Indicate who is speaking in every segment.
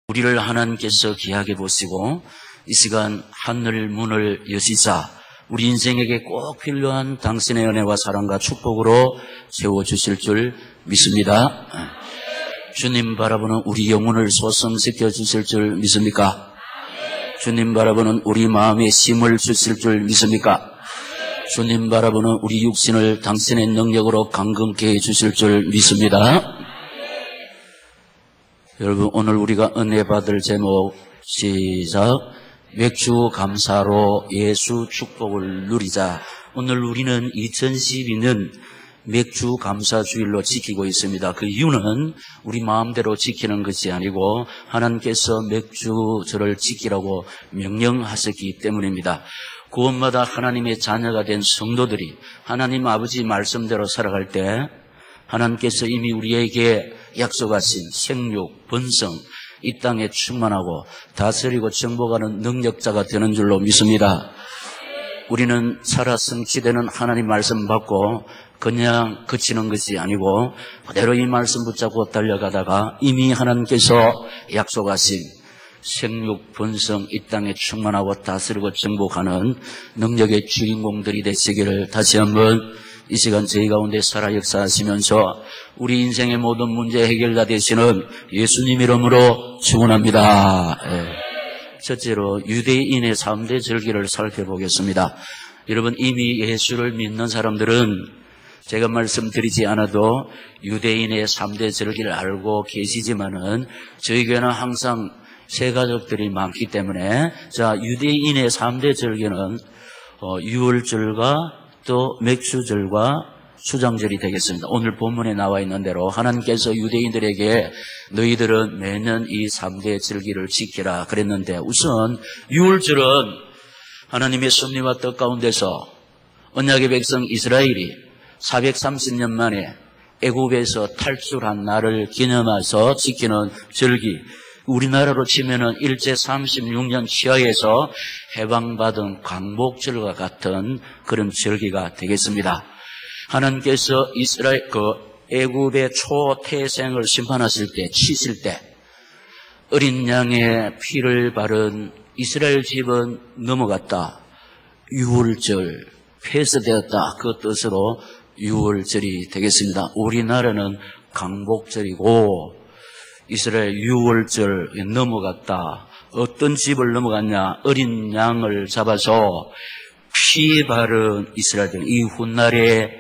Speaker 1: 우리를 하나님께서 귀하게 보시고 이 시간 하늘 문을 여시자 우리 인생에게 꼭 필요한 당신의 은혜와 사랑과 축복으로 세워주실 줄 믿습니다. 주님 바라보는 우리 영혼을 소성시켜 주실 줄 믿습니까? 주님 바라보는 우리 마음에 힘을 주실 줄 믿습니까? 주님 바라보는 우리 육신을 당신의 능력으로 강건케 해주실 줄 믿습니다. 여러분, 오늘 우리가 은혜 받을 제목 시작. 맥주 감사로 예수 축복을 누리자. 오늘 우리는 2012년 맥주 감사 주일로 지키고 있습니다. 그 이유는 우리 마음대로 지키는 것이 아니고 하나님께서 맥주절을 지키라고 명령하셨기 때문입니다. 구원받아 하나님의 자녀가 된 성도들이 하나님 아버지 말씀대로 살아갈 때 하나님께서 이미 우리에게 약속하신 생육, 번성, 이 땅에 충만하고 다스리고 정복하는 능력자가 되는 줄로 믿습니다. 우리는 살아 성취되는 하나님 말씀 받고 그냥 그치는 것이 아니고 그대로 이 말씀 붙잡고 달려가다가 이미 하나님께서 약속하신 생육, 번성, 이 땅에 충만하고 다스리고 정복하는 능력의 주인공들이 되시기를 다시 한번 이 시간 저희 가운데 살아 역사하시면서 우리 인생의 모든 문제 해결자 되시는 예수님 이름으로 축원합니다. 첫째로 유대인의 3대 절기를 살펴보겠습니다. 여러분, 이미 예수를 믿는 사람들은 제가 말씀드리지 않아도 유대인의 3대 절기를 알고 계시지만은 저희 교회는 항상 세 가족들이 많기 때문에 자, 유대인의 3대 절기는 유월절과 또 맥주절과 수장절이 되겠습니다. 오늘 본문에 나와 있는 대로 하나님께서 유대인들에게 너희들은 매년 이 3대 절기를 지키라 그랬는데 우선 유월절은 하나님의 섭리와 뜻 가운데서 언약의 백성 이스라엘이 430년 만에 애굽에서 탈출한 날을 기념해서 지키는 절기, 우리나라로 치면은 일제 36년 치하에서 해방받은 광복절과 같은 그런 절기가 되겠습니다. 하나님께서 이스라엘 애굽의 초태생을 심판하실 때, 치실 때 어린 양의 피를 바른 이스라엘 집은 넘어갔다. 유월절 폐쇄되었다. 그 뜻으로 유월절이 되겠습니다. 우리나라는 광복절이고 이스라엘 유월절 넘어갔다. 어떤 집을 넘어갔냐? 어린 양을 잡아서 피 바른 이스라엘들. 이 훗날에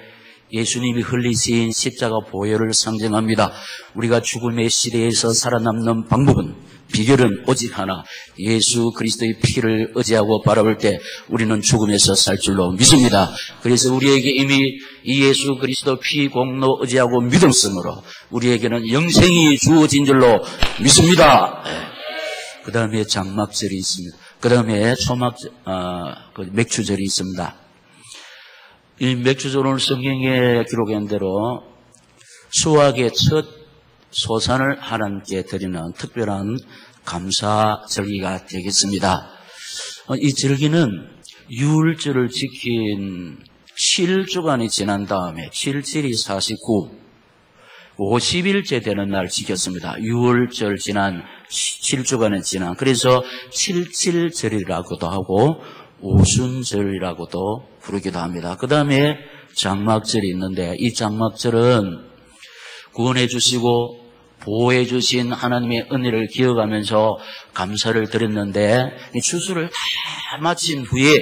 Speaker 1: 예수님이 흘리신 십자가 보혈을 상징합니다. 우리가 죽음의 시대에서 살아남는 방법은, 비결은 오직 하나, 예수 그리스도의 피를 의지하고 바라볼 때 우리는 죽음에서 살 줄로 믿습니다. 그래서 우리에게 이미 이 예수 그리스도 피 공로 의지하고 믿음으로 우리에게는 영생이 주어진 줄로 믿습니다. 그 다음에 장막절이 있습니다. 그 다음에 맥주절이 있습니다. 이 맥주절은 성경에 기록한 대로 수확의 첫 소산을 하나님께 드리는 특별한 감사 절기가 되겠습니다. 이 절기는 유월절을 지킨 7주간이 지난 다음에 7일이 49, 50일째 되는 날 지켰습니다. 유월절 지난 7주간이 지난, 그래서 77절이라고도 하고 오순절이라고도 부르기도 합니다. 그 다음에 장막절이 있는데 이 장막절은 구원해 주시고 보호해 주신 하나님의 은혜를 기억하면서 감사를 드렸는데 이 추수를 다 마친 후에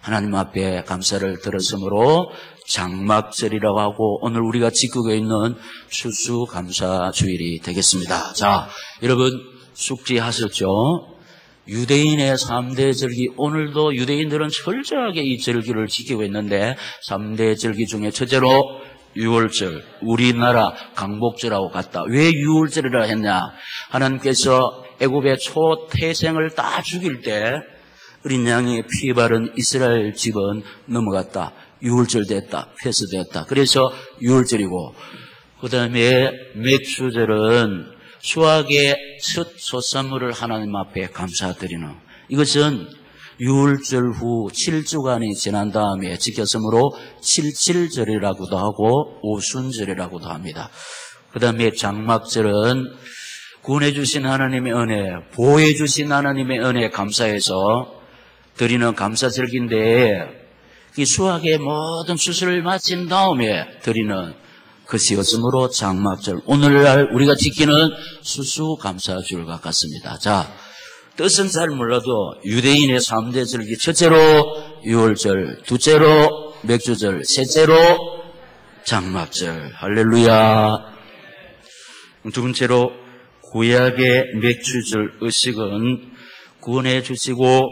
Speaker 1: 하나님 앞에 감사를 드렸으므로 장막절이라고 하고 오늘 우리가 지키고 있는 추수감사 주일이 되겠습니다. 자, 여러분 숙지하셨죠? 유대인의 3대 절기, 오늘도 유대인들은 철저하게 이 절기를 지키고 있는데 3대 절기 중에 첫째로 유월절, 우리나라 광복절하고 같다. 왜 유월절이라 했냐? 하나님께서 애굽의 초태생을 다 죽일 때 어린 양의 피 바른 이스라엘 집은 넘어갔다. 유월절 됐다. 폐쇄되었다. 그래서 유월절이고, 그 다음에 맥주절은 수확의 첫 소산물을 하나님 앞에 감사드리는, 이것은 유월절 후 7주간이 지난 다음에 지켰으므로 77절이라고도 하고 오순절이라고도 합니다. 그 다음에 장막절은 구원해 주신 하나님의 은혜, 보호해 주신 하나님의 은혜에 감사해서 드리는 감사절기인데 이 수학의 모든 수술을 마친 다음에 드리는 것이었으므로 장막절, 오늘날 우리가 지키는 수수감사절과 같습니다. 자, 뜻은 잘 몰라도 유대인의 3대 절기, 첫째로 유월절, 둘째로 맥주절, 셋째로 장막절. 할렐루야. 두 번째로 구약의 맥주절 의식은 구원해 주시고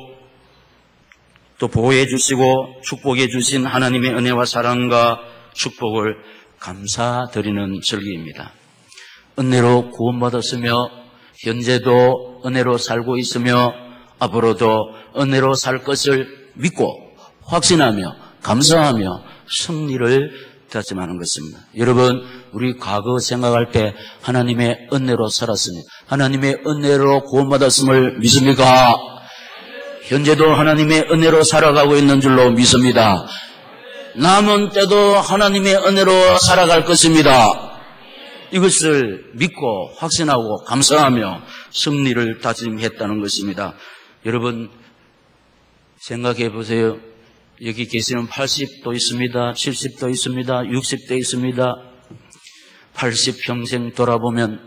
Speaker 1: 또 보호해 주시고 축복해 주신 하나님의 은혜와 사랑과 축복을 감사드리는 절기입니다. 은혜로 구원받았으며 현재도 은혜로 살고 있으며 앞으로도 은혜로 살 것을 믿고 확신하며 감사하며 승리를 다짐하는 것입니다. 여러분, 우리 과거 생각할 때 하나님의 은혜로 살았으니 하나님의 은혜로 구원받았음을 믿습니까? 현재도 하나님의 은혜로 살아가고 있는 줄로 믿습니다. 남은 때도 하나님의 은혜로 살아갈 것입니다. 이것을 믿고 확신하고 감사하며 승리를 다짐했다는 것입니다. 여러분 생각해 보세요. 여기 계시는 80도 있습니다. 70도 있습니다. 60도 있습니다. 80평생 돌아보면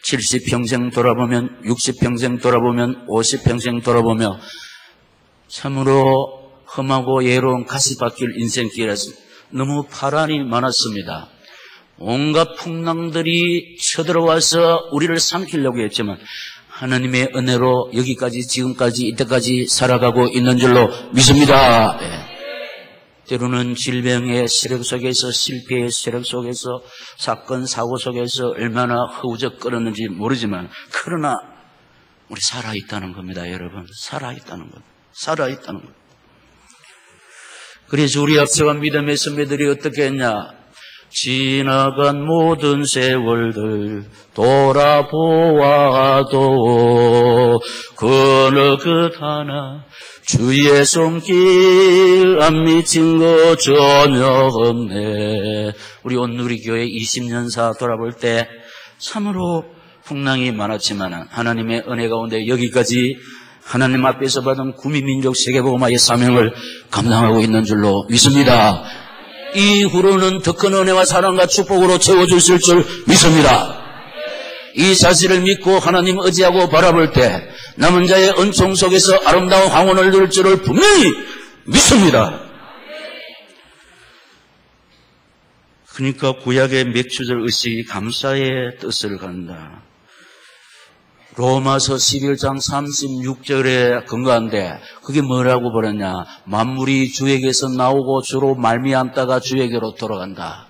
Speaker 1: 70평생 돌아보면 60평생 돌아보면 50평생 돌아보며 참으로 험하고 예로운 가시밭길 인생길에서 너무 파란이 많았습니다. 온갖 풍랑들이 쳐들어와서 우리를 삼키려고 했지만 하나님의 은혜로 여기까지 지금까지 이때까지 살아가고 있는 줄로 믿습니다. 네. 때로는 질병의 세력 속에서 실패의 세력 속에서 사건 사고 속에서 얼마나 허우적거렸는지 모르지만 그러나 우리 살아있다는 겁니다. 여러분 살아있다는 겁니다. 살아있다는 겁니다. 그래서 우리 앞서간 믿음의 선배들이 어떻게 했냐. 지나간 모든 세월들 돌아보아도 어느 것 하나 주의 손길 안 미친 거 전혀 없네. 우리 온누리교회 20년사 돌아볼 때 참으로 풍랑이 많았지만 하나님의 은혜 가운데 여기까지 하나님 앞에서 받은 구민민족 세계복음화의 사명을 감당하고 있는 줄로 믿습니다. 이후로는 더 큰 은혜와 사랑과 축복으로 채워주실 줄 믿습니다. 이 사실을 믿고 하나님 의지하고 바라볼 때 남은 자의 은총 속에서 아름다운 황혼을 누릴 줄을 분명히 믿습니다. 그러니까 구약의 맥주절 의식이 감사의 뜻을 갖는다. 로마서 11장 36절에 근거한데 그게 뭐라고 버렸냐. 만물이 주에게서 나오고 주로 말미암다가 주에게로 돌아간다.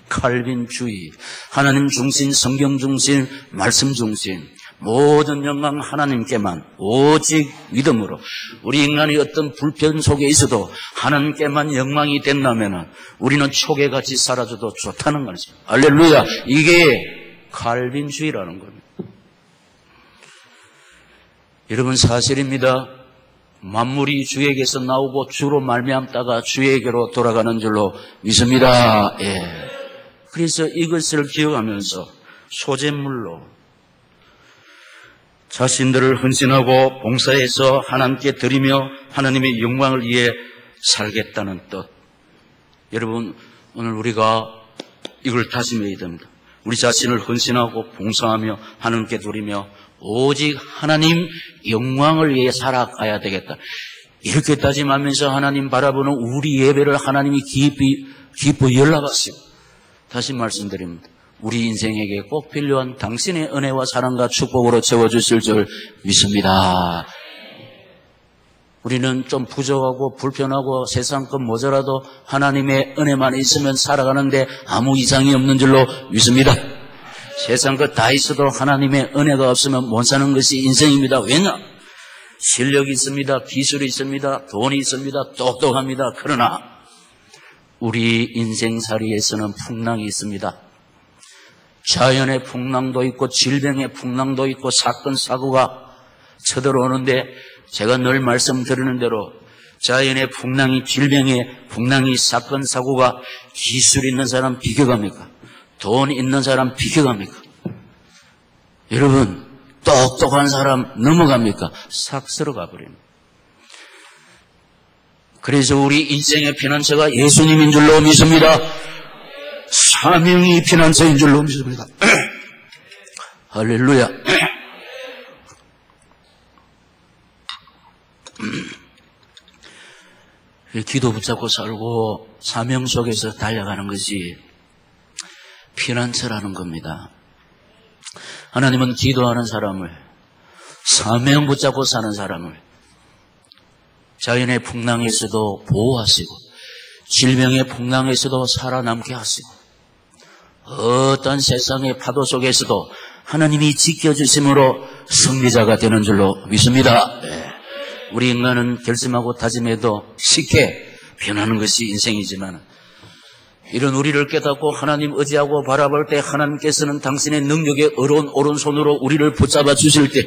Speaker 1: 칼빈주의, 하나님 중심, 성경 중심, 말씀 중심, 모든 영광 하나님께만 오직 믿음으로 우리 인간이 어떤 불편 속에 있어도 하나님께만 영광이 된다면 우리는 초계같이 살아줘도 좋다는 거죠. 할렐루야. 이게 칼빈주의라는 겁니다. 여러분 사실입니다. 만물이 주에게서 나오고 주로 말미암다가 주에게로 돌아가는 줄로 믿습니다. 예. 그래서 이것을 기억하면서 소재물로 자신들을 헌신하고 봉사해서 하나님께 드리며 하나님의 영광을 위해 살겠다는 뜻. 여러분 오늘 우리가 이걸 다짐해야 됩니다. 우리 자신을 헌신하고 봉사하며 하나님께 드리며 오직 하나님 영광을 위해 살아가야 되겠다. 이렇게 다짐하면서 하나님 바라보는 우리 예배를 하나님이 깊이 연락하시고 다시 말씀드립니다. 우리 인생에게 꼭 필요한 당신의 은혜와 사랑과 축복으로 채워주실 줄 믿습니다. 우리는 좀 부족하고 불편하고 세상 것 모자라도 하나님의 은혜만 있으면 살아가는데 아무 이상이 없는 줄로 믿습니다. 세상 것 다 있어도 하나님의 은혜가 없으면 못 사는 것이 인생입니다. 왜냐? 실력이 있습니다. 기술이 있습니다. 돈이 있습니다. 똑똑합니다. 그러나 우리 인생살이에서는 풍랑이 있습니다. 자연의 풍랑도 있고 질병의 풍랑도 있고 사건 사고가 쳐들어오는데 제가 늘 말씀드리는 대로 자연의 풍랑이 질병의 풍랑이 사건 사고가 기술 있는 사람 비켜갑니까? 돈 있는 사람 비켜갑니까? 여러분 똑똑한 사람 넘어갑니까? 싹 쓸어가 버립니다. 그래서 우리 인생의 피난처가 예수님인 줄로 믿습니다. 사명이 피난처인 줄로 믿습니다. 할렐루야. 기도 붙잡고 살고 사명 속에서 달려가는 것이 피난처라는 겁니다. 하나님은 기도하는 사람을, 사명 붙잡고 사는 사람을 자연의 풍랑에서도 보호하시고 질병의 풍랑에서도 살아남게 하시고 어떤 세상의 파도 속에서도 하나님이 지켜주심으로 승리자가 되는 줄로 믿습니다. 우리 인간은 결심하고 다짐해도 쉽게 변하는 것이 인생이지만 이런 우리를 깨닫고 하나님 의지하고 바라볼 때 하나님께서는 당신의 능력의 어려운 오른손으로 우리를 붙잡아 주실 때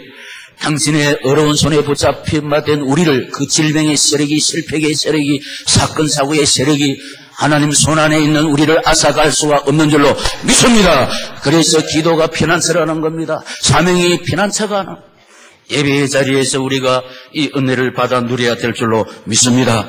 Speaker 1: 당신의 어려운 손에 붙잡힌 된 우리를 그 질병의 세력이, 실패의 세력이, 사건 사고의 세력이 하나님 손 안에 있는 우리를 앗아갈 수가 없는 줄로 믿습니다. 그래서 기도가 피난처라는 겁니다. 사명이 피난처가 하나. 예배의 자리에서 우리가 이 은혜를 받아 누려야 될 줄로 믿습니다.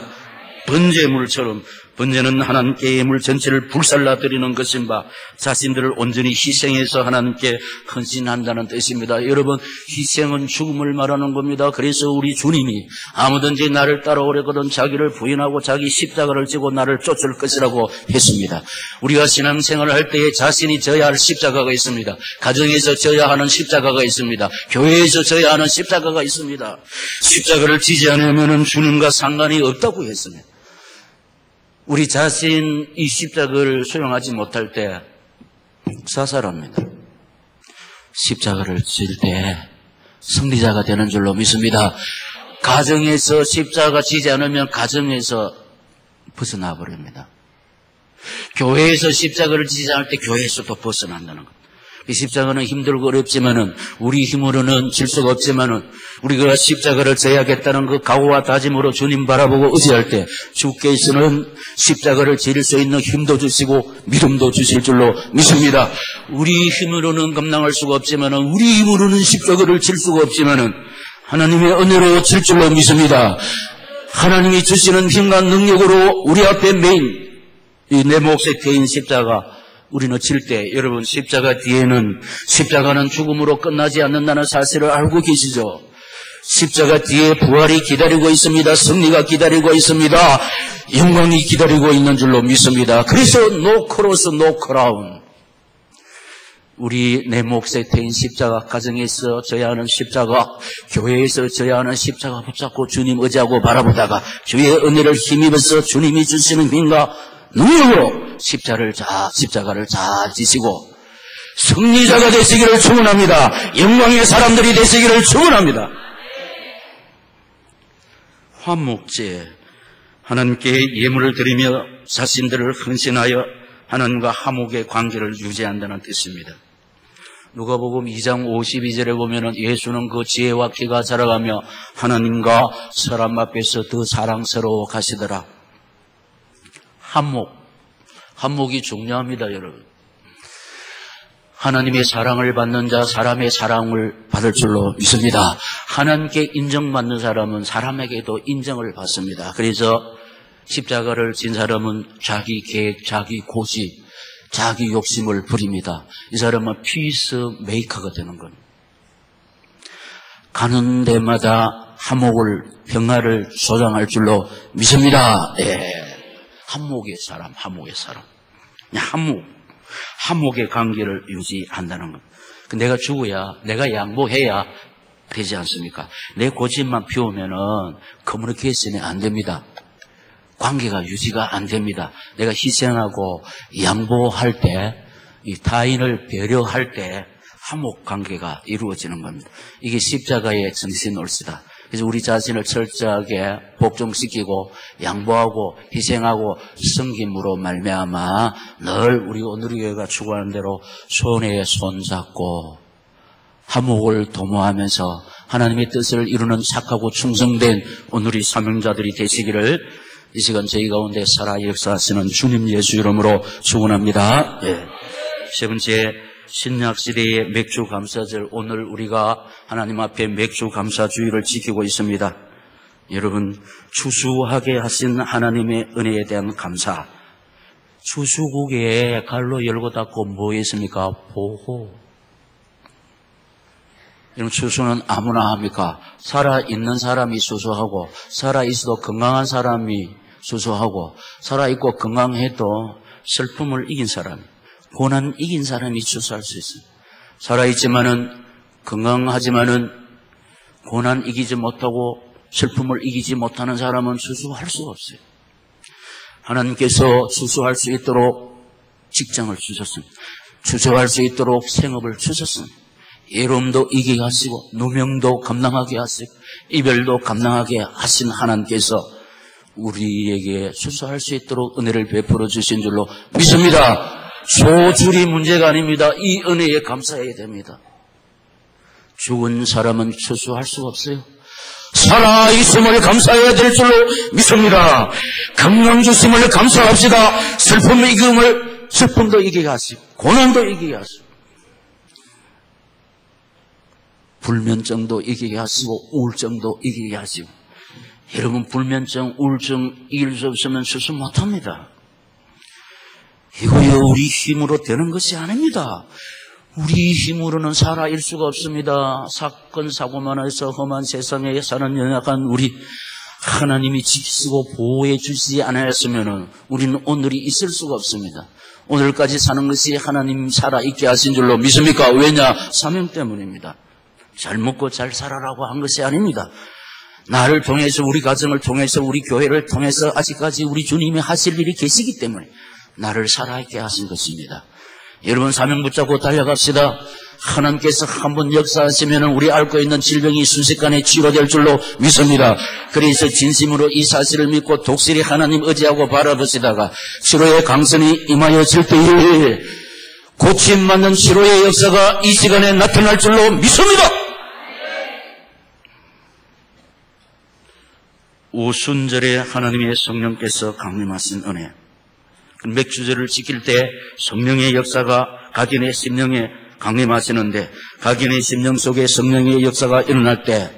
Speaker 1: 번제물처럼, 번제는 하나님께 예물 전체를 불살라 드리는 것인 바 자신들을 온전히 희생해서 하나님께 헌신한다는 뜻입니다. 여러분, 희생은 죽음을 말하는 겁니다. 그래서 우리 주님이 아무든지 나를 따라오려거든 자기를 부인하고 자기 십자가를 지고 나를 쫓을 것이라고 했습니다. 우리가 신앙생활을 할 때에 자신이 져야 할 십자가가 있습니다. 가정에서 져야 하는 십자가가 있습니다. 교회에서 져야 하는 십자가가 있습니다. 십자가를 지지 않으면 주님과 상관이 없다고 했습니다. 우리 자신 이 십자가를 수용하지 못할 때 사살합니다. 십자가를 질 때 승리자가 되는 줄로 믿습니다. 가정에서 십자가 지지 않으면 가정에서 벗어나 버립니다. 교회에서 십자가를 지지 않을 때 교회에서도 벗어난다는 것. 이 십자가는 힘들고 어렵지만은 우리 힘으로는 질 수가 없지만은 우리가 십자가를 져야겠다는 그 각오와 다짐으로 주님 바라보고 의지할 때 주께서는 십자가를 지를 수 있는 힘도 주시고 믿음도 주실 줄로 믿습니다. 우리 힘으로는 감당할 수가 없지만은 우리 힘으로는 십자가를 질 수가 없지만은 하나님의 은혜로 질 줄로 믿습니다. 하나님이 주시는 힘과 능력으로 우리 앞에 메인 이 내 몫에 대인 십자가 우리는 질 때 여러분 십자가 뒤에는 십자가는 죽음으로 끝나지 않는다는 사실을 알고 계시죠? 십자가 뒤에 부활이 기다리고 있습니다. 승리가 기다리고 있습니다. 영광이 기다리고 있는 줄로 믿습니다. 그래서 no cross, no crown. 우리 내 몫에 대인 십자가, 가정에서 져야 하는 십자가, 교회에서 져야 하는 십자가 붙잡고 주님 의지하고 바라보다가 주의 은혜를 힘입어서 주님이 주시는 힘과 능력으로 십자가를 잘 지시고 승리자가 되시기를 축원합니다. 영광의 사람들이 되시기를 축원합니다. 화목제, 하나님께 예물을 드리며 자신들을 헌신하여 하나님과 화목의 관계를 유지한다는 뜻입니다. 누가복음 2장 52절에 보면은 예수는 그 지혜와 키가 자라가며 하나님과 사람 앞에서 더 사랑스러워 가시더라. 한목이 중요합니다, 여러분. 하나님의 사랑을 받는 자, 사람의 사랑을 받을 줄로 믿습니다. 하나님께 인정받는 사람은 사람에게도 인정을 받습니다. 그래서 십자가를 진 사람은 자기 계획, 자기 고집, 자기 욕심을 부립니다. 이 사람은 피스메이커가 되는 겁니다. 가는 데마다 화목을, 평화를 조장할 줄로 믿습니다. 네. 한목의 사람. 한목의 관계를 유지한다는 것. 내가 죽어야, 내가 양보해야 되지 않습니까? 내 고집만 피우면은 커뮤니케이션이 안 됩니다. 관계가 유지가 안 됩니다. 내가 희생하고 양보할 때, 이 타인을 배려할 때 한목 관계가 이루어지는 겁니다. 이게 십자가의 정신올시다. 그래서 우리 자신을 철저하게 복종시키고 양보하고 희생하고 섬김으로 말미암아 늘 우리 오늘교회가 추구하는 대로 손에 손잡고 화목을 도모하면서 하나님의 뜻을 이루는 착하고 충성된 오늘의 사명자들이 되시기를 이 시간 저희 가운데 살아 역사하시는 주님 예수 이름으로 축원합니다. 세 번째, 신약시대의 맥주감사절, 오늘 우리가 하나님 앞에 맥주감사주의를 지키고 있습니다. 여러분, 추수하게 하신 하나님의 은혜에 대한 감사. 추수국에 갈로 열고 닫고 뭐 있습니까? 보호. 여러분, 추수는 아무나 합니까? 살아있는 사람이 추수하고, 살아있어도 건강한 사람이 추수하고, 살아있고 건강해도 슬픔을 이긴 사람, 고난 이긴 사람이 추수할 수 있어요. 살아있지만은, 건강하지만은, 고난 이기지 못하고, 슬픔을 이기지 못하는 사람은 추수할 수가 없어요. 하나님께서 추수할 수 있도록 직장을 주셨습니다. 추수할 수 있도록 생업을 주셨습니다. 외로움도 이기게 하시고 누명도 감당하게 하시고 이별도 감당하게 하신 하나님께서 우리에게 추수할 수 있도록 은혜를 베풀어 주신 줄로 믿습니다. 소줄이 문제가 아닙니다. 이 은혜에 감사해야 됩니다. 죽은 사람은 추수할 수가 없어요. 살아있음을 감사해야 될 줄로 믿습니다. 건강 주심을 감사합시다. 슬픔도 이기게 하시고 고난도 이기게 하시고 불면증도 이기게 하시고 우울증도 이기게 하시고. 여러분, 불면증, 우울증 이길 수 없으면 수술 못합니다. 이거요 우리 힘으로 되는 것이 아닙니다. 우리 힘으로는 살아일 수가 없습니다. 사건 사고만 해서 험한 세상에 사는 연약한 우리 하나님이 지키시고 보호해 주시지 않았으면 우리는 오늘이 있을 수가 없습니다. 오늘까지 사는 것이 하나님 살아있게 하신 줄로 믿습니까? 왜냐? 사명 때문입니다. 잘 먹고 잘 살아라고 한 것이 아닙니다. 나를 통해서, 우리 가정을 통해서, 우리 교회를 통해서 아직까지 우리 주님이 하실 일이 계시기 때문에 나를 살아있게 하신 것입니다. 여러분, 사명 붙잡고 달려갑시다. 하나님께서 한번 역사하시면 우리 앓고 있는 질병이 순식간에 치료될 줄로 믿습니다. 그래서 진심으로 이 사실을 믿고 독실히 하나님 의지하고 바라보시다가 치료의 강선이 임하였을 때에 고침받는 치료의 역사가 이 시간에 나타날 줄로 믿습니다. 오순절에 하나님의 성령께서 강림하신 은혜. 맥주절을 지킬 때 성령의 역사가 각인의 심령에 강림하시는데, 각인의 심령 속에 성령의 역사가 일어날 때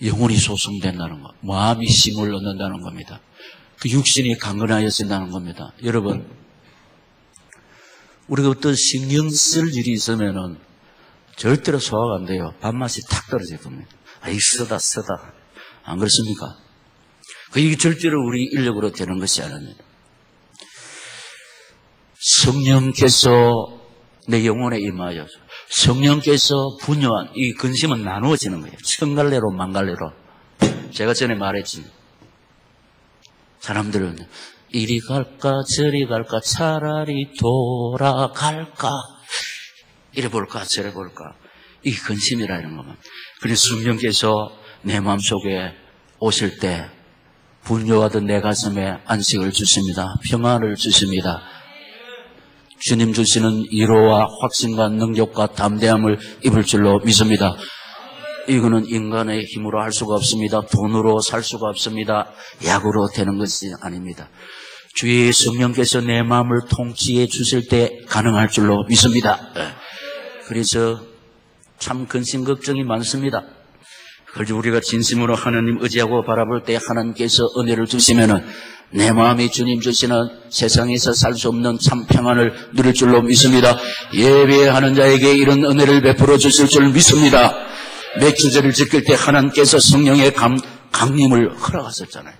Speaker 1: 영혼이 소성된다는 것, 마음이 힘을 얻는다는 겁니다. 그 육신이 강건하여진다는 겁니다. 여러분, 우리가 어떤 신경 쓸 일이 있으면은 절대로 소화가 안 돼요. 밥맛이 탁 떨어질 겁니다. 아이, 쓰다. 안 그렇습니까? 그게 절대로 우리 인력으로 되는 것이 아닙니다. 성령께서 내 영혼에 임하여 성령께서 분요한 이 근심은 나누어지는 거예요. 천갈래로 만갈래로. 제가 전에 말했지. 사람들은 이리 갈까 저리 갈까 차라리 돌아갈까 이래 볼까 저래 볼까, 이 근심이라는 것만. 그래서 성령께서 내 마음속에 오실 때 분요하던 내 가슴에 안식을 주십니다. 평안을 주십니다. 주님 주시는 위로와 확신과 능력과 담대함을 입을 줄로 믿습니다. 이거는 인간의 힘으로 할 수가 없습니다. 돈으로 살 수가 없습니다. 약으로 되는 것이 아닙니다. 주의 성령께서 내 마음을 통치해 주실 때 가능할 줄로 믿습니다. 그래서 참 근심 걱정이 많습니다. 그래서 우리가 진심으로 하나님 의지하고 바라볼 때 하나님께서 은혜를 주시면은 내 마음이 주님 주시는 세상에서 살 수 없는 참 평안을 누릴 줄로 믿습니다. 예배하는 자에게 이런 은혜를 베풀어 주실 줄 믿습니다. 맥주절을 지킬 때 하나님께서 성령의 강림을 허락하셨잖아요.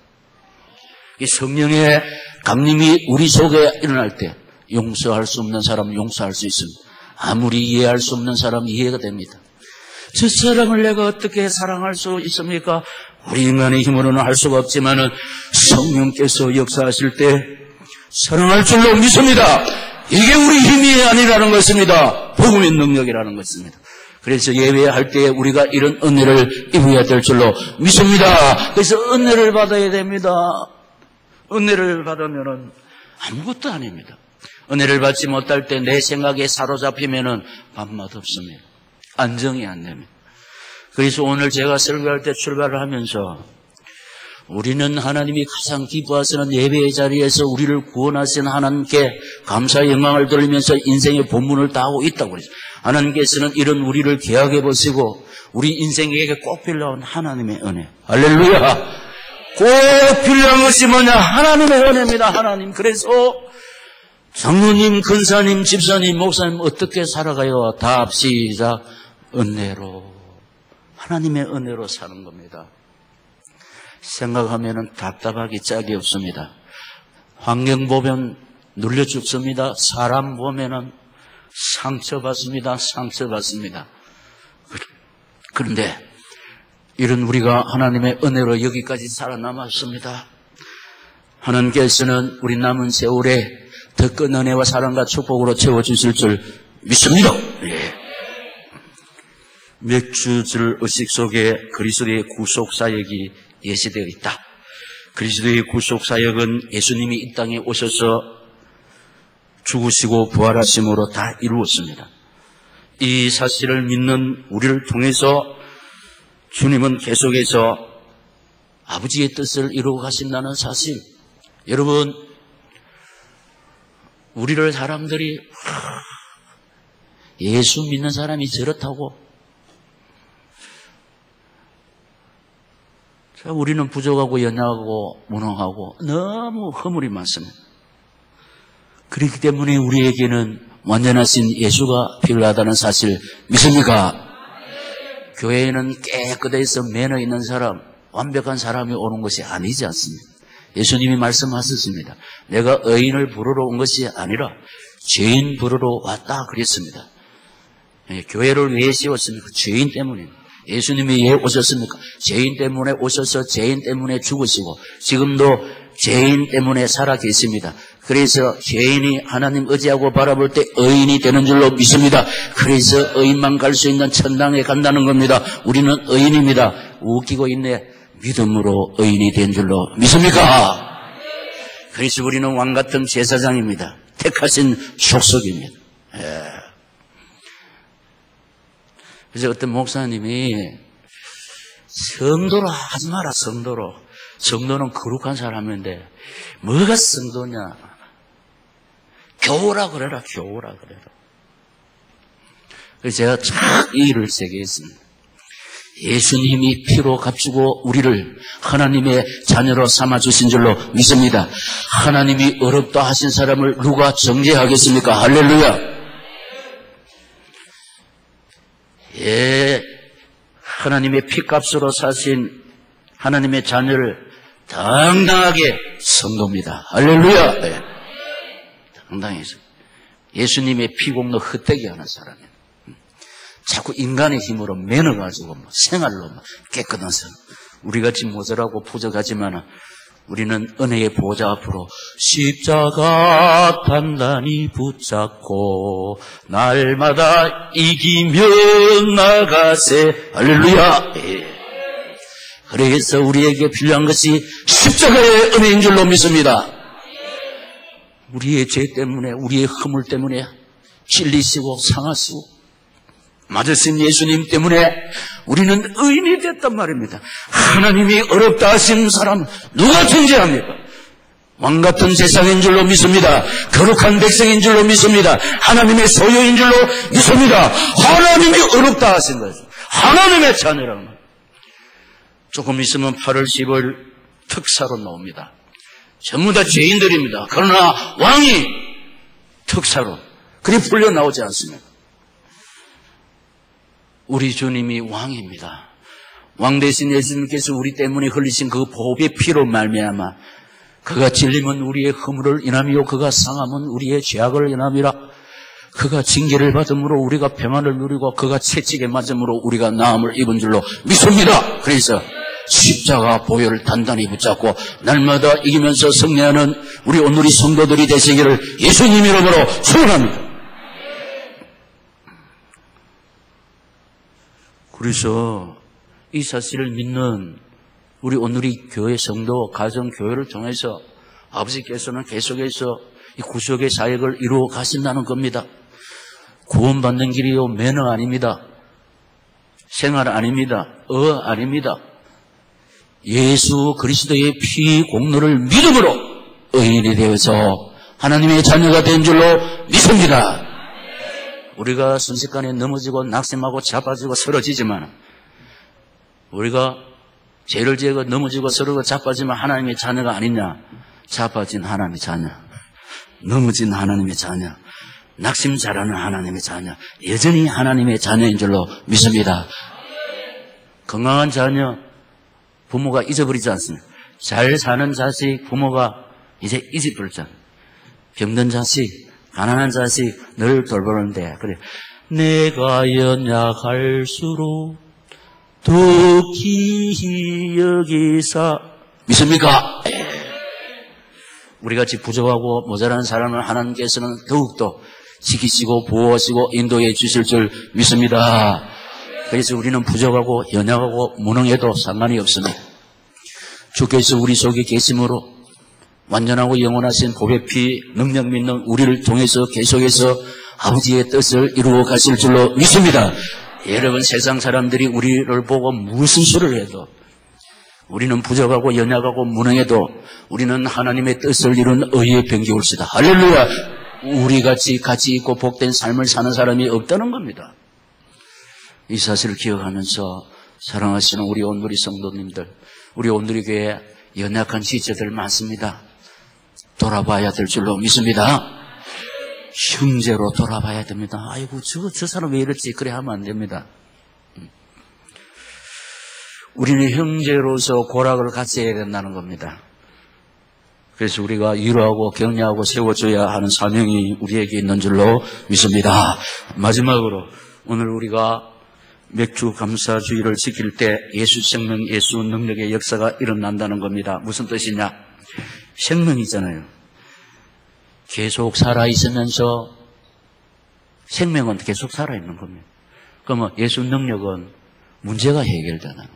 Speaker 1: 이 성령의 강림이 우리 속에 일어날 때 용서할 수 없는 사람은 용서할 수 있습니다. 아무리 이해할 수 없는 사람은 이해가 됩니다. 저 사람을 내가 어떻게 사랑할 수 있습니까? 우리 인간의 힘으로는 할 수가 없지만은 성령께서 역사하실 때 사랑할 줄로 믿습니다. 이게 우리 힘이 아니라는 것입니다. 복음의 능력이라는 것입니다. 그래서 예배할 때 우리가 이런 은혜를 입어야 될 줄로 믿습니다. 그래서 은혜를 받아야 됩니다. 은혜를 받으면은 아무것도 아닙니다. 은혜를 받지 못할 때 내 생각에 사로잡히면은 밥맛 없습니다. 안정이 안 됩니다. 그래서 오늘 제가 설교할 때 출발을 하면서 우리는 하나님이 가장 기뻐하시는 예배의 자리에서 우리를 구원하신 하나님께 감사의 영광을 돌리면서 인생의 본문을 다하고 있다고 그랬어요. 하나님께서는 이런 우리를 계약해 보시고 우리 인생에게 꼭 필요한 하나님의 은혜. 할렐루야. 꼭 필요한 것이 뭐냐? 하나님의 은혜입니다. 하나님. 그래서 장로님, 근사님, 집사님, 목사님 어떻게 살아가요? 답 시작. 은혜로. 하나님의 은혜로 사는 겁니다. 생각하면 답답하기 짝이 없습니다. 환경 보면 눌려 죽습니다. 사람 보면 상처받습니다. 상처받습니다. 그런데 이런 우리가 하나님의 은혜로 여기까지 살아남았습니다. 하나님께서는 우리 남은 세월에 더 큰 은혜와 사랑과 축복으로 채워주실 줄 믿습니다. 예. 몇 주절 의식 속에 그리스도의 구속사역이 예시되어 있다. 그리스도의 구속사역은 예수님이 이 땅에 오셔서 죽으시고 부활하심으로 다 이루었습니다. 이 사실을 믿는 우리를 통해서 주님은 계속해서 아버지의 뜻을 이루어 가신다는 사실. 여러분, 우리를 사람들이 예수 믿는 사람이 저렇다고, 우리는 부족하고 연약하고 무능하고 너무 허물이 많습니다. 그렇기 때문에 우리에게는 완전하신 예수가 필요하다는 사실 믿습니까? 교회에는 깨끗해서 매너 있는 사람, 완벽한 사람이 오는 것이 아니지 않습니다. 예수님이 말씀하셨습니다. 내가 의인을 부르러 온 것이 아니라 죄인 부르러 왔다 그랬습니다. 교회를 왜 세웠습니까? 죄인 때문입니다. 예수님이 왜 오셨습니까? 죄인 때문에 오셔서 죄인 때문에 죽으시고 지금도 죄인 때문에 살아 계십니다. 그래서 죄인이 하나님 의지하고 바라볼 때 의인이 되는 줄로 믿습니다. 그래서 의인만 갈 수 있는 천당에 간다는 겁니다. 우리는 의인입니다. 웃기고 있네. 믿음으로 의인이 된 줄로 믿습니까? 그래서 우리는 왕같은 제사장입니다. 택하신 족속입니다. 예. 그래서 어떤 목사님이 성도로 하지 마라. 성도로. 성도는 거룩한 사람인데 뭐가 성도냐? 교우라 그래라. 교우라 그래라. 그래서 제가 참 이 일을 세게 했습니다. 예수님이 피로 값주고 우리를 하나님의 자녀로 삼아주신 줄로 믿습니다. 하나님이 어렵다 하신 사람을 누가 정죄하겠습니까? 할렐루야. 예, 하나님의 피값으로 사신 하나님의 자녀를 당당하게 성도입니다. 할렐루야. 네. 당당해서 예수님의 피공로 헛되게 하는 사람이에요. 자꾸 인간의 힘으로 매너가지고 생활로 깨끗한 사람. 우리같이 모자라고 부족하지만 우리는 은혜의 보좌 앞으로 십자가 단단히 붙잡고 날마다 이기며 나가세. 할렐루야. 그래서 우리에게 필요한 것이 십자가의 은혜인 줄로 믿습니다. 우리의 죄 때문에, 우리의 허물 때문에 찔리시고 상하시고 맞으신 예수님 때문에 우리는 의인이 됐단 말입니다. 하나님이 어렵다 하신 사람 누가 정죄합니까? 왕같은 세상인 줄로 믿습니다. 거룩한 백성인 줄로 믿습니다. 하나님의 소유인 줄로 믿습니다. 하나님이 어렵다 하신 거죠. 하나님의 자녀라는 것. 조금 있으면 8월 10월 특사로 나옵니다. 전부 다 죄인들입니다. 그러나 왕이 특사로 그리 풀려 나오지 않습니다. 우리 주님이 왕입니다. 왕 대신 예수님께서 우리 때문에 흘리신 그 보배의 피로 말미암아 그가 찔림은 우리의 허물을 인함이요 그가 상함은 우리의 죄악을 인함이라. 그가 징계를 받음으로 우리가 평안을 누리고 그가 채찍에 맞음으로 우리가 나음을 입은 줄로 믿습니다. 그래서 십자가 보혈을 단단히 붙잡고 날마다 이기면서 승리하는 우리 오늘의 성도들이 되시기를 예수님 이름으로 축원합니다. 그래서 이 사실을 믿는 우리 오늘의 교회 성도, 가정 교회를 통해서 아버지께서는 계속해서 이 구속의 사역을 이루어 가신다는 겁니다. 구원받는 길이요 매너 아닙니다. 생활 아닙니다. 아닙니다. 예수 그리스도의 피 공로를 믿음으로 의인이 되어서 하나님의 자녀가 된 줄로 믿습니다. 우리가 순식간에 넘어지고 낙심하고 자빠지고 쓰러지지만, 우리가 죄를 지고 넘어지고 서로 자빠지면 하나님의 자녀가 아니냐? 자빠진 하나님의 자녀, 넘어진 하나님의 자녀, 낙심 잘하는 하나님의 자녀, 여전히 하나님의 자녀인 줄로 믿습니다. 건강한 자녀, 부모가 잊어버리지 않습니다. 잘 사는 자식, 부모가 이제 잊어버렸잖아요. 병든 자식, 가난한 자식 늘 돌보는데, 그래, 내가 연약할수록 더 기히 여기사, 믿습니까? 우리같이 부족하고 모자란 사람을 하나님께서는 더욱더 지키시고 보호하시고 인도해 주실 줄 믿습니다. 그래서 우리는 부족하고 연약하고 무능해도 상관이 없습니다. 주께서 우리 속에 계심으로 완전하고 영원하신 복의 피 능력 믿는 우리를 통해서 계속해서 아버지의 뜻을 이루어 가실 줄로 믿습니다. 여러분, 세상 사람들이 우리를 보고 무슨 소리를 해도, 우리는 부족하고 연약하고 무능해도 우리는 하나님의 뜻을 이룬 의의 병기울시다. 할렐루야. 우리같이 가치 있고 복된 삶을 사는 사람이 없다는 겁니다. 이 사실을 기억하면서 사랑하시는 우리 온누리 성도님들, 우리 온누리 교회 연약한 지체들 많습니다. 돌아봐야 될 줄로 믿습니다. 형제로 돌아봐야 됩니다. 아이고, 저 사람 왜 이랬지? 그래 하면 안 됩니다. 우리는 형제로서 고락을 같이 해야 된다는 겁니다. 그래서 우리가 위로하고 격려하고 세워줘야 하는 사명이 우리에게 있는 줄로 믿습니다. 마지막으로 오늘 우리가 맥주 감사주의를 지킬 때 예수 생명, 예수 능력의 역사가 일어난다는 겁니다. 무슨 뜻이냐? 생명이잖아요. 계속 살아있으면서 생명은 계속 살아있는 겁니다. 그러면 예수 능력은 문제가 해결되나요?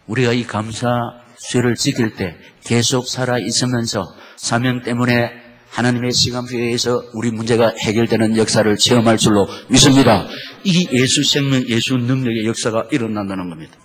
Speaker 1: 우리가 이 감사주의를 지킬 때 계속 살아있으면서 사명 때문에 하나님의 시간표에 의해서 우리 문제가 해결되는 역사를 체험할 줄로 믿습니다. 이 예수 생명, 예수 능력의 역사가 일어난다는 겁니다.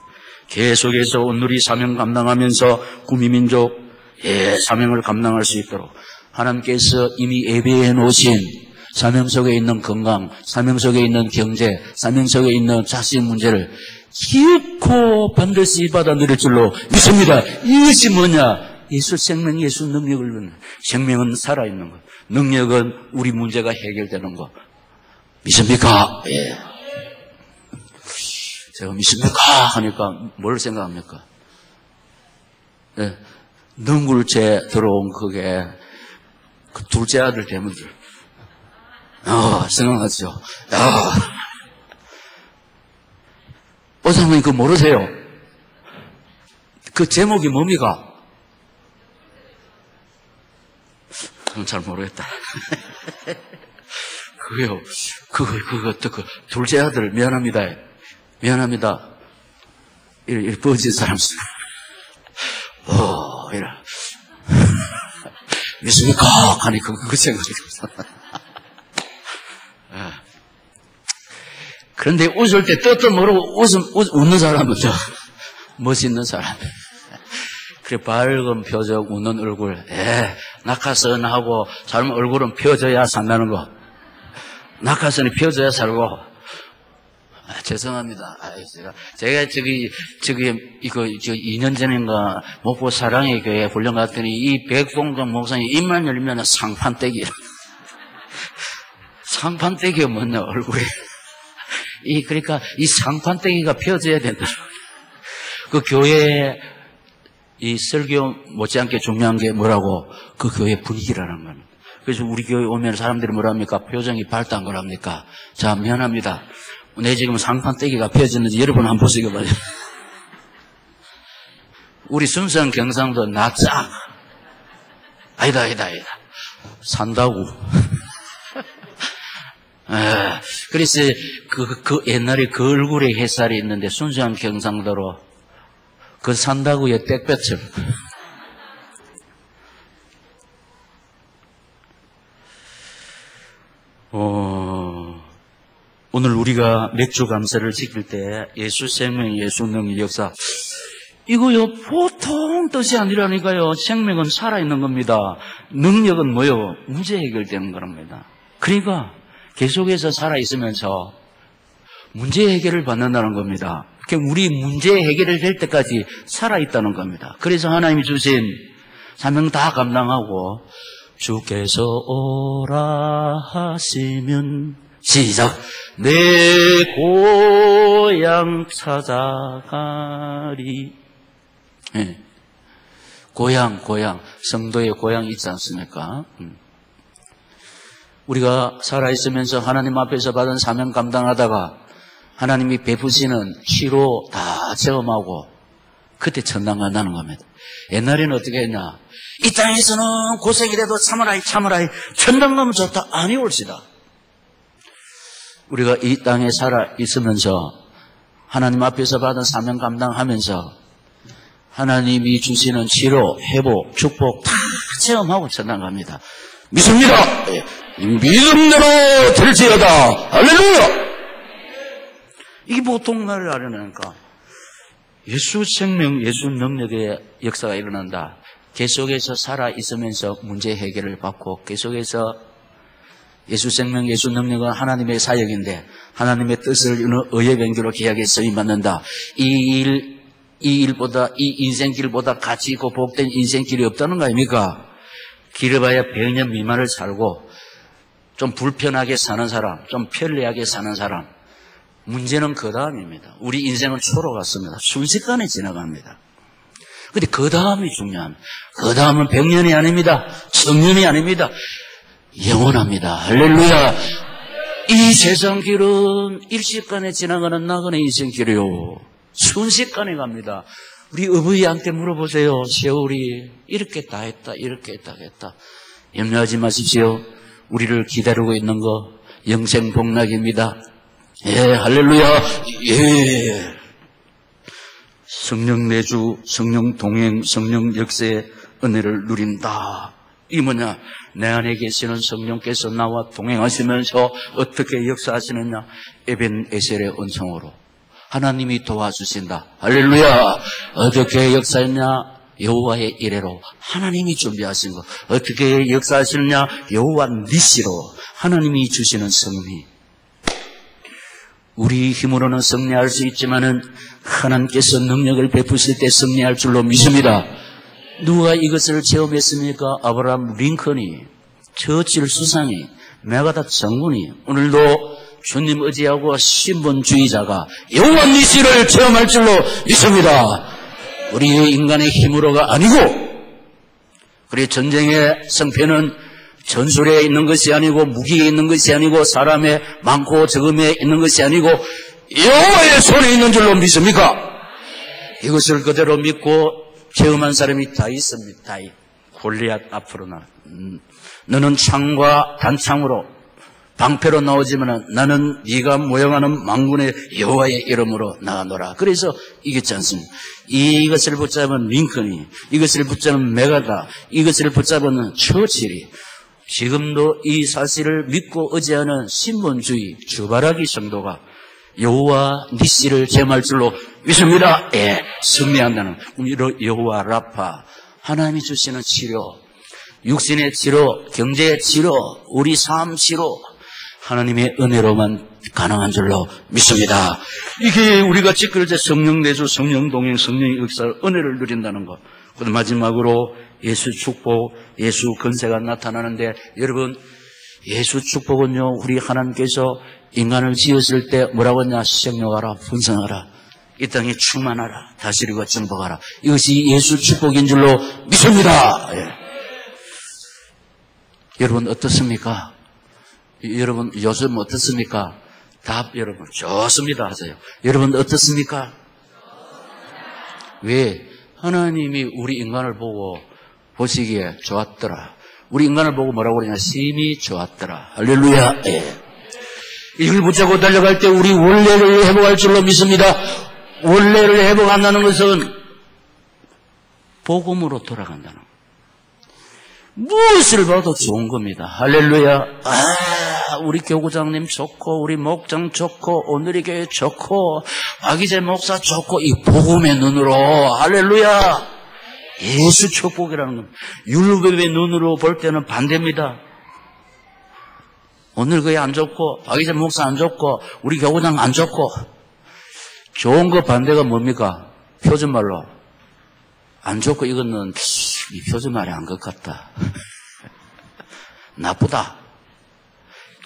Speaker 1: 계속해서 온누리 사명 감당하면서 구미민족의 사명을 감당할 수 있도록 하나님께서 이미 예배해 놓으신 사명 속에 있는 건강, 사명 속에 있는 경제, 사명 속에 있는 자식 문제를 기어코 반드시 받아들일 줄로 믿습니다. 이것이 뭐냐? 예수 생명, 예수 능력을, 생명은 살아있는 것, 능력은 우리 문제가 해결되는 것. 믿습니까? 예. 제가 믿습니까? 하니까 뭘 생각합니까? 예. 능굴째 들어온 그게 그 둘째 아들 되문들. 생각하죠. 오사모님 그거 모르세요? 그 제목이 뭡니까? 잘 모르겠다. 그거요. 그거, 둘째 아들, 미안합니다. 이 뻗진 사람. 이래. 믿습니까? 아니, 그거 생각이 없어. 그런데 웃을 때 뜻도 모르고 웃는 사람은 멋있는 사람. 그래, 밝은 표정, 웃는 얼굴. 낙하선하고 삶 얼굴은 펴져야 산다는 거. 낙하선이 펴져야 살고. 죄송합니다. 제가 이거 2년 전인가 목포 사랑의 교회 훈련 갔더니 이 백봉정 목사님 입만 열면 상판떼기야. 상판떼기가 뭐냐, 얼굴에. 그러니까 이 상판떼기가 펴져야 된다. 그 교회에 이 설교 못지않게 중요한 게 뭐라고? 그 교회 분위기라는 거는. 그래서 우리 교회 오면 사람들이 뭐랍니까? 표정이 밝다는 거랍니까? 자, 미안합니다. 내 지금 상판떼기가 펴졌는지 여러분 한번 보시기 바랍니다. 우리 순수한 경상도 낯짝. 아니다. 산다고. 그래서 그 옛날에 그 얼굴에 햇살이 있는데 순수한 경상도로 그 산다구의 땡볕을. 오늘 우리가 맥주 감사를 지킬 때 예수 생명, 예수 능력 역사, 이거요, 보통 뜻이 아니라니까요. 생명은 살아있는 겁니다. 능력은 뭐요? 문제 해결되는 겁니다. 그러니까 계속해서 살아있으면서 문제 해결을 받는다는 겁니다. 우리 문제 해결을 될 때까지 살아있다는 겁니다. 그래서 하나님이 주신 사명 다 감당하고 주께서 오라 하시면 시작. 내 고향 찾아가리. 네. 고향, 성도의 고향 있지 않습니까? 우리가 살아있으면서 하나님 앞에서 받은 사명 감당하다가 하나님이 베푸시는 치료 다 체험하고 그때 천당 간다는 겁니다. 옛날에는 어떻게 했냐? 이 땅에서는 고생이라도 참아라 천당 가면 좋다. 아니 옳시다. 우리가 이 땅에 살아 있으면서 하나님 앞에서 받은 사명 감당하면서 하나님이 주시는 치료, 회복, 축복 다 체험하고 천당 갑니다. 믿습니다. 믿음대로 될지어다. 할렐루야. 이게 보통 말을 하려니까 예수 생명, 예수 능력의 역사가 일어난다. 계속해서 살아있으면서 문제 해결을 받고 계속해서 예수 생명, 예수 능력은 하나님의 사역인데 하나님의 뜻을 의의 변규로 계약에 서임받는다. 이 일보다 이 인생길보다 가치 있고 복된 인생길이 없다는 거 아닙니까? 길어봐야 100년 미만을 살고 좀 불편하게 사는 사람, 좀 편리하게 사는 사람. 문제는 그 다음입니다. 우리 인생은 초로 같습니다. 순식간에 지나갑니다. 근데 그 다음이 중요합니다. 그 다음은 100년이 아닙니다. 1000년이 아닙니다. 영원합니다. 할렐루야. 이 세상 길은 일시간에 지나가는 나그네 인생길이요. 순식간에 갑니다. 우리 어부이한테 물어보세요. 세월이 이렇게 다 했다, 이렇게 했다. 염려하지 마십시오. 우리를 기다리고 있는 거 영생 복락입니다. 예, 할렐루야. 예. 성령 내주, 성령 동행, 성령 역사의 은혜를 누린다. 이 뭐냐? 내 안에 계시는 성령께서 나와 동행하시면서 어떻게 역사하시느냐? 에벤에셀의 은총으로 하나님이 도와주신다. 할렐루야. 어떻게 역사했냐? 여호와의 이레로 하나님이 준비하신 것. 어떻게 역사하시느냐? 여호와 니시로 하나님이 주시는 승리. 우리 힘으로는 승리할 수 있지만은 하나님께서 능력을 베푸실 때 승리할 줄로 믿습니다. 누가 이것을 체험했습니까? 아브라함 링컨이, 처칠 수상이, 메가다 장군이, 오늘도 주님 의지하고 신분주의자가 여호와 니시를 체험할 줄로 믿습니다. 우리의 인간의 힘으로가 아니고, 그래 전쟁의 성패는 전술에 있는 것이 아니고 무기에 있는 것이 아니고 사람의 많고 적음에 있는 것이 아니고 여호와의 손에 있는 줄로 믿습니까? 이것을 그대로 믿고 체험한 사람이 다 있습니다. 다 골리앗 앞으로 나. 너는 창과 단창으로 방패로 나오지만 나는 네가 모형하는 만군의 여호와의 이름으로 나가노라. 그래서 이겼지 않습니까? 이것을 붙잡은 링컨이, 이것을 붙잡은 메가다, 이것을 붙잡은 처칠이, 지금도 이 사실을 믿고 의지하는 신분주의 주바라기 성도가 여호와 니시를 체험할 줄로 믿습니다. 예, 승리한다는 여호와 라파, 하나님이 주시는 치료, 육신의 치료, 경제의 치료, 우리 삶 치료, 하나님의 은혜로만 가능한 줄로 믿습니다. 이게 우리가 지킬 때 성령 내주, 성령 동행, 성령의 역사, 은혜를 누린다는 것. 그리고 마지막으로 예수 축복, 예수 권세가 나타나는데, 여러분, 예수 축복은요, 우리 하나님께서 인간을 지었을 때 뭐라고 했냐? 생육하라, 번성하라, 이 땅에 충만하라, 다스리고 정복하라. 이것이 예수 축복인 줄로 믿습니다. 예. 여러분 어떻습니까? 여러분 요즘 어떻습니까? 답 여러분 좋습니다 하세요. 여러분 어떻습니까? 왜? 하나님이 우리 인간을 보고 보시기에 좋았더라. 우리 인간을 보고 뭐라고 그러냐? 심히 좋았더라. 할렐루야. 예. 이걸 붙잡고 달려갈 때 우리 원래를 회복할 줄로 믿습니다. 원래를 회복한다는 것은 복음으로 돌아간다는 것. 무엇을 봐도 좋은 겁니다. 할렐루야. 우리 교구장님 좋고 우리 목장 좋고 오늘의 교회 좋고 박이재 목사 좋고 이 복음의 눈으로 할렐루야. 예수 축복이라는 건 율법의 눈으로 볼 때는 반대입니다. 오늘 교회 안 좋고 박이재 목사 안 좋고 우리 교구장 안 좋고 좋은 거 반대가 뭡니까? 표준말로 안 좋고 이거는 이 표준말이 안 것 같다. 나쁘다.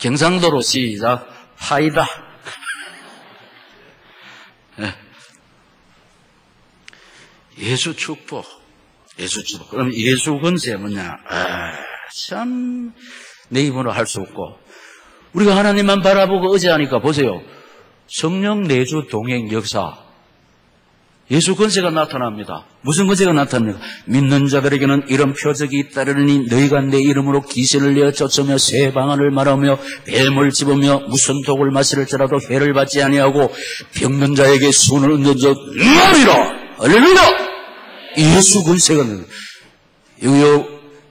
Speaker 1: 경상도로 시작. 하이다. 예수 축복. 예수 축복. 그럼 예수 권세 뭐냐? 참 내 입으로 할 수 없고 우리가 하나님만 바라보고 의지하니까 보세요. 성령 내주 동행 역사. 예수 권세가 나타납니다. 무슨 권세가 나타납니까? 믿는 자들에게는 이런 표적이 잇따르니 너희가 내 이름으로 귀신을 내어 쫓으며 새 방언을 말하며 뱀을 집으며 무슨 독을 마실지라도 해를 받지 아니하고 병든 자에게 손을 얹어 나리라. 할렐루야. 예수 권세가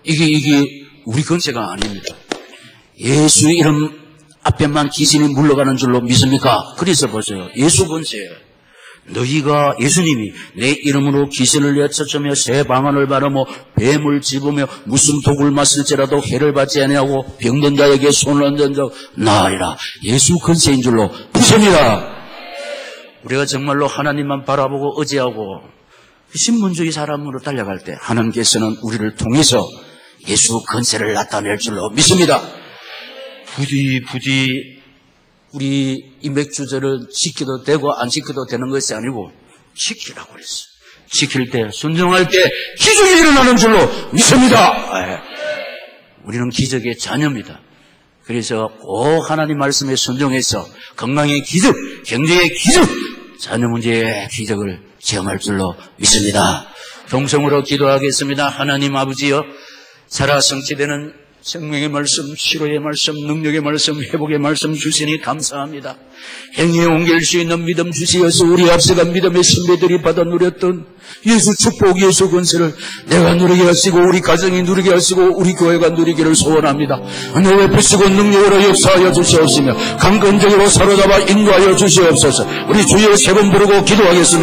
Speaker 1: 이게 우리 권세가 아닙니다. 예수 이름 앞에만 귀신이 물러가는 줄로 믿습니까? 그래서 보세요. 예수 권세예요. 너희가 예수님이 내 이름으로 귀신을 내쫓으며 새 방언을 바르며 뱀을 집으며 무슨 독을 마실지라도 해를 받지 아니하고 병든 자에게 손을 얹어 나으리라. 예수 권세인 줄로 믿습니다. 우리가 정말로 하나님만 바라보고 의지하고 신분주의 사람으로 달려갈 때 하나님께서는 우리를 통해서 예수 권세를 나타낼 줄로 믿습니다. 부디 우리 임백주제를 지켜도 되고 안 지켜도 되는 것이 아니고 지키라고 그랬어요. 지킬 때, 순종할 때 기적이 일어나는 줄로 믿습니다. 우리는 기적의 자녀입니다. 그래서 꼭 하나님 말씀에 순종해서 건강의 기적, 경제의 기적, 자녀 문제의 기적을 체험할 줄로 믿습니다. 동성으로 기도하겠습니다. 하나님 아버지여, 살아 성취되는 생명의 말씀, 치료의 말씀, 능력의 말씀, 회복의 말씀 주시니 감사합니다. 행위에 옮길 수 있는 믿음 주시어서 우리 앞서간 믿음의 선배들이 받아 누렸던 예수 축복, 예수 권세를 내가 누리게 하시고 우리 가정이 누리게 하시고 우리 교회가 누리기를 소원합니다. 은혜에 부시고 능력으로 역사하여 주시옵시며 강건적으로 사로잡아 인도하여 주시옵소서. 우리 주여 세 번 부르고 기도하겠습니다.